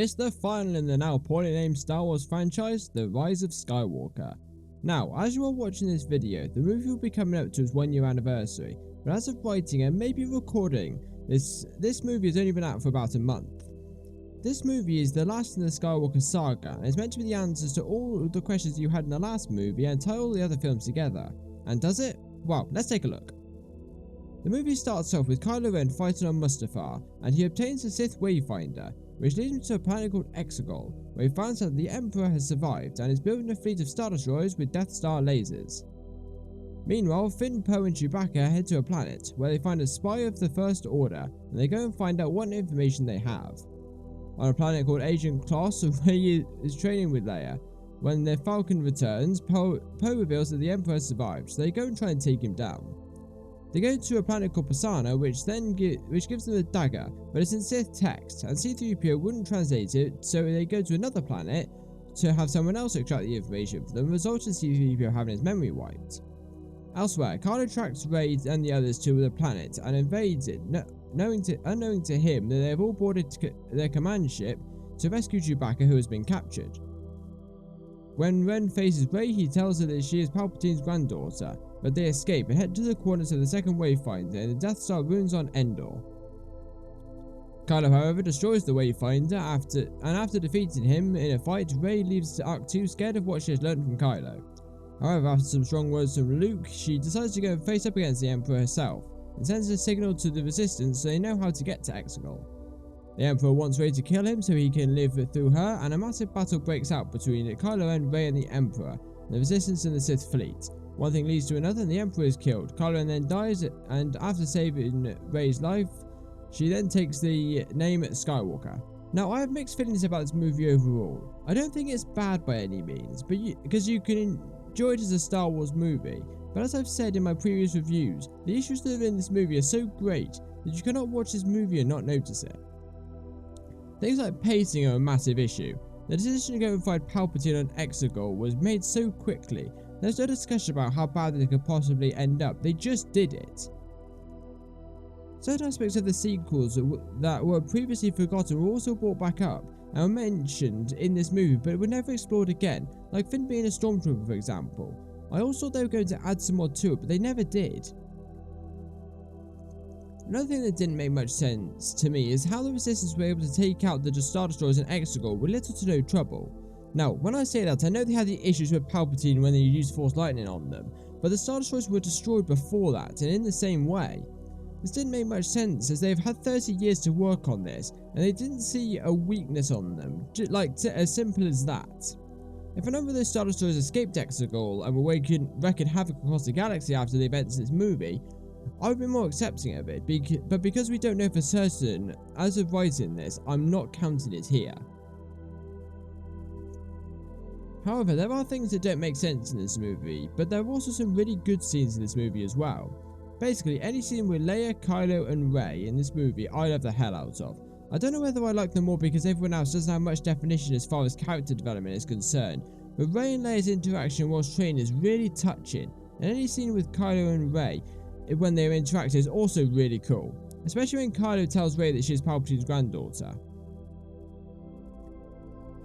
It's the final in the now poorly named Star Wars franchise, The Rise of Skywalker. Now, as you are watching this video, the movie will be coming up to its 1 year anniversary, but as of writing and maybe recording, this movie has only been out for about a month. This movie is the last in the Skywalker saga, and it's meant to be the answers to all the questions you had in the last movie and tie all the other films together. And does it? Well, let's take a look. The movie starts off with Kylo Ren fighting on Mustafar, and he obtains a Sith wayfinder, which leads him to a planet called Exegol, where he finds out the Emperor has survived and is building a fleet of Star Destroyers with Death Star lasers. Meanwhile, Finn, Poe and Chewbacca head to a planet, where they find a spy of the First Order, and they go and find out what information they have. On a planet called Ajan Kloss Rey is training with Leia. When their Falcon returns, Poe reveals that the Emperor has survived, so they go and try and take him down. They go to a planet called Passana, which gives them a dagger, but it's in Sith text, and C-3PO wouldn't translate it, so they go to another planet to have someone else extract the information for them, resulting in C-3PO having his memory wiped. Elsewhere, Kylo tracks Reys and the others to the planet and invades it, unknowing to him that they have all boarded their command ship to rescue Chewbacca, who has been captured. When Ren faces Rey, he tells her that she is Palpatine's granddaughter, but they escape and head to the coordinates of the second wayfinder and the Death Star ruins on Endor. Kylo, however, destroys the wayfinder after defeating him in a fight. Rey leaves Ach-To scared of what she has learned from Kylo. However, after some strong words from Luke, she decides to go and face up against the Emperor herself, and sends a signal to the Resistance so they know how to get to Exegol. The Emperor wants Rey to kill him so he can live through her, and a massive battle breaks out between Kylo Ren, Rey and the Emperor, the Resistance and the Sith fleet. One thing leads to another and the Emperor is killed. Kylo Ren then dies, and after saving Rey's life, she then takes the name Skywalker. Now, I have mixed feelings about this movie overall. I don't think it's bad by any means, because you can enjoy it as a Star Wars movie, but as I've said in my previous reviews, the issues that are in this movie are so great that you cannot watch this movie and not notice it. Things like pacing are a massive issue. The decision to go and fight Palpatine on Exegol was made so quickly, there's no discussion about how bad it could possibly end up, they just did it. Certain aspects of the sequels that were previously forgotten were also brought back up and were mentioned in this movie but were never explored again, like Finn being a stormtrooper for example. I also thought they were going to add some more to it, but they never did. Another thing that didn't make much sense to me is how the Resistance were able to take out the Star Destroyers in Exegol with little to no trouble. Now, when I say that, I know they had the issues with Palpatine when they used Force Lightning on them, but the Star Destroyers were destroyed before that, and in the same way. This didn't make much sense, as they've had 30 years to work on this, and they didn't see a weakness on them, as simple as that. If a number of those Star Destroyers escaped Exegol and were wreaking havoc across the galaxy after the events of this movie, I would be more accepting of it, but because we don't know for certain, as of writing this, I'm not counting it here. However, there are things that don't make sense in this movie, but there are also some really good scenes in this movie as well. Basically, any scene with Leia, Kylo and Rey in this movie, I love the hell out of. I don't know whether I like them more because everyone else doesn't have much definition as far as character development is concerned, but Rey and Leia's interaction whilst training is really touching, and any scene with Kylo and Rey when they interact is also really cool, especially when Kylo tells Rey that she is Palpatine's granddaughter.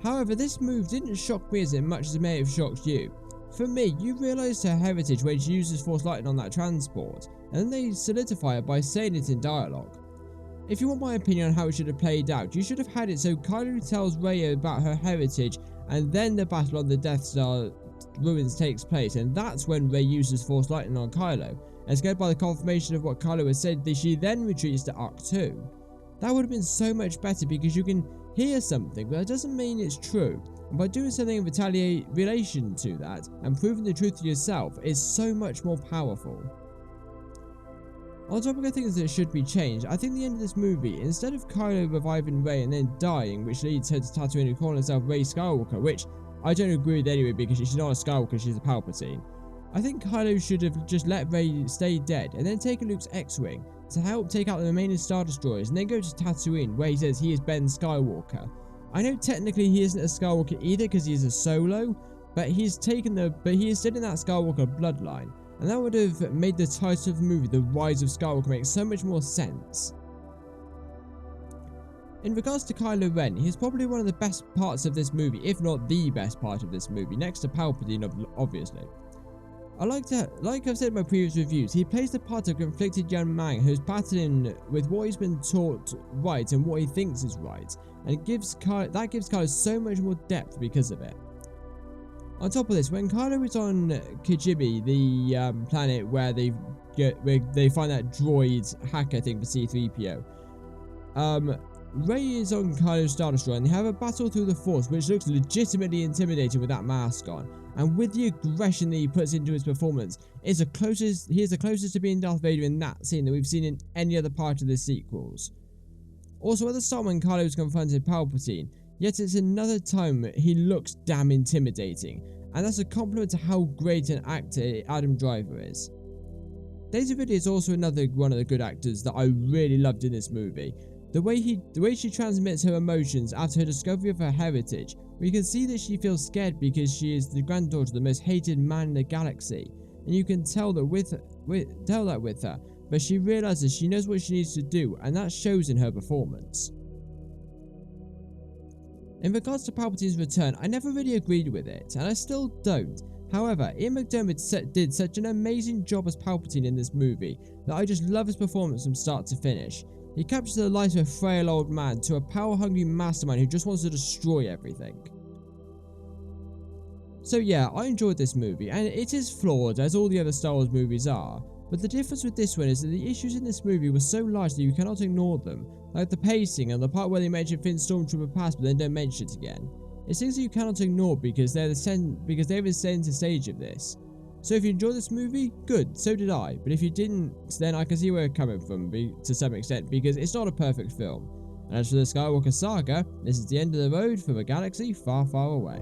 However, this move didn't shock me as much as it may have shocked you. For me, you realise her heritage when she uses Force Lightning on that transport, and then they solidify it by saying it in dialogue. If you want my opinion on how it should have played out, you should have had it so Kylo tells Rey about her heritage, and then the battle on the Death Star ruins takes place, and that's when Rey uses Force Lightning on Kylo, and scared by the confirmation of what Kylo has said, she then retreats to Ach-To. That would have been so much better because you can hear something, but that doesn't mean it's true. And by doing something in relation to that, and proving the truth to yourself, is so much more powerful. On topic of things that should be changed, I think the end of this movie, instead of Kylo reviving Rey and then dying, which leads her to Tatooine and calling herself Rey Skywalker, which I don't agree with anyway because she's not a Skywalker, she's a Palpatine. I think Kylo should have just let Rey stay dead and then taken Luke's X-Wing to help take out the remaining Star Destroyers and then go to Tatooine where he says he is Ben Skywalker. I know technically he isn't a Skywalker either because he is a Solo, but he is still in that Skywalker bloodline, and that would have made the title of the movie, The Rise of Skywalker, make so much more sense. In regards to Kylo Ren, he's probably one of the best parts of this movie, if not the best part of this movie, next to Palpatine, obviously. Like I've said in my previous reviews, he plays the part of a conflicted young man who's battling with what he's been taught right and what he thinks is right, and that gives Kylo so much more depth because of it. On top of this, when Kylo is on Kijibi, the planet where they find that droid hacker thing for C-3PO, Rey is on Kylo's Star Destroyer and they have a battle through the Force which looks legitimately intimidating with that mask on. And with the aggression that he puts into his performance, he is the closest to being Darth Vader in that scene that we've seen in any other part of the sequels. Also at the start when Kylo's confronted Palpatine, yet it's another time he looks damn intimidating, and that's a compliment to how great an actor Adam Driver is. Daisy Ridley is also another one of the good actors that I really loved in this movie. The way she transmits her emotions after her discovery of her heritage, we can see that she feels scared because she is the granddaughter of the most hated man in the galaxy, and you can tell that with her, but she realizes she knows what she needs to do, and that shows in her performance. In regards to Palpatine's return, I never really agreed with it, and I still don't. However, Ian McDiarmid did such an amazing job as Palpatine in this movie that I just love his performance from start to finish. He captures the life of a frail old man to a power-hungry mastermind who just wants to destroy everything. So yeah, I enjoyed this movie, and it is flawed as all the other Star Wars movies are, but the difference with this one is that the issues in this movie were so large that you cannot ignore them, like the pacing and the part where they mention Finn's Stormtrooper past but then don't mention it again. It's things that you cannot ignore because they're in the center stage of this. So if you enjoyed this movie, good, so did I, but if you didn't, then I can see where it's coming from to some extent, because it's not a perfect film. And as for the Skywalker saga, this is the end of the road from a galaxy far, far away.